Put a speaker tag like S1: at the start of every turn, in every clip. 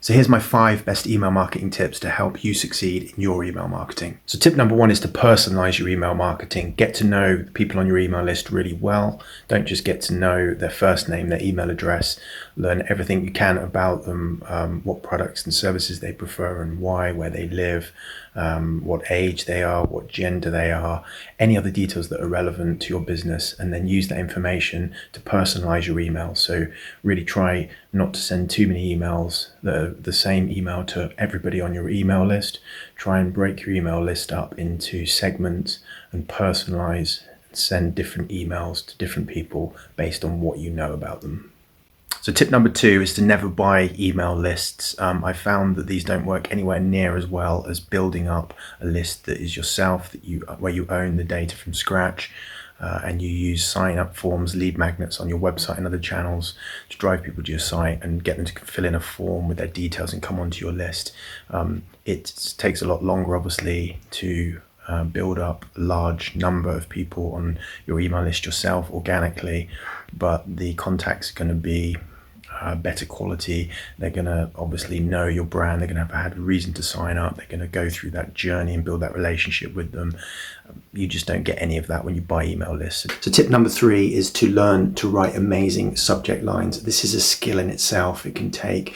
S1: So here's my 5 best email marketing tips to help you succeed in your email marketing. So tip number 1 is to personalize your email marketing. Get to know the people on your email list really well. Don't just get to know their first name, their email address. Learn everything you can about them, what products and services they prefer and why, where they live, what age they are, what gender they are, any other details that are relevant to your business, and then use that information to personalize your email. So really try not to send too many emails that are the same email to everybody on your email list. Try and break your email list up into segments and personalize and send different emails to different people based on what you know about them. So tip number 2 is to never buy email lists. I found that these don't work anywhere near as well as building up a list that is yourself, where you own the data from scratch. And you use sign-up forms, lead magnets on your website and other channels to drive people to your site and get them to fill in a form with their details and come onto your list. It takes a lot longer, obviously, to build up a large number of people on your email list yourself organically, but the contacts are going to be better quality. They're going to obviously know your brand. They're going to have had a reason to sign up. They're going to go through that journey and build that relationship with them. You just don't get any of that when you buy email lists. So tip number 3 is to learn to write amazing subject lines. This is a skill in itself. It can take,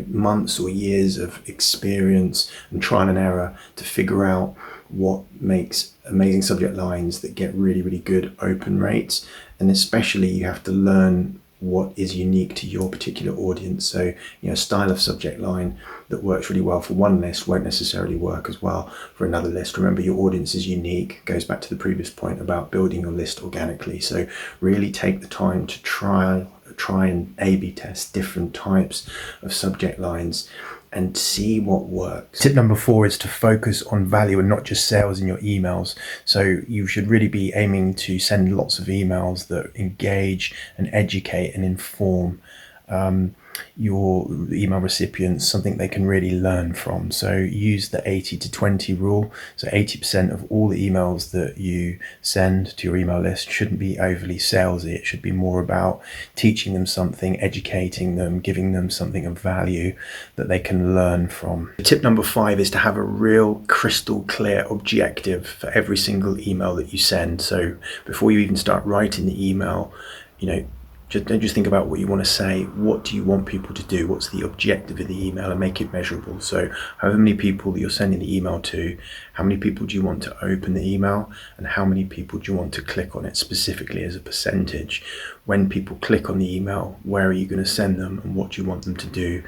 S1: months or years of experience and trial and error to figure out what makes amazing subject lines that get really, really good open rates. And especially you have to learn what is unique to your particular audience. So, a style of subject line that works really well for one list won't necessarily work as well for another list. Remember, your audience is unique. Goes back to the previous point about building your list organically. So really take the time to try and A/B test different types of subject lines and see what works. Tip number 4 is to focus on value and not just sales in your emails. So you should really be aiming to send lots of emails that engage and educate and inform your email recipients, something they can really learn from. So use the 80-20 rule. So 80% of all the emails that you send to your email list shouldn't be overly salesy. It should be more about teaching them something, educating them, giving them something of value that they can learn from. Tip number 5 is to have a real crystal clear objective for every single email that you send. So before you even start writing the email, don't just think about what you want to say. What do you want people to do? What's the objective of the email, and make it measurable. So however many people that you're sending the email to, how many people do you want to open the email, and how many people do you want to click on it specifically as a percentage? When people click on the email, where are you going to send them, and what do you want them to do?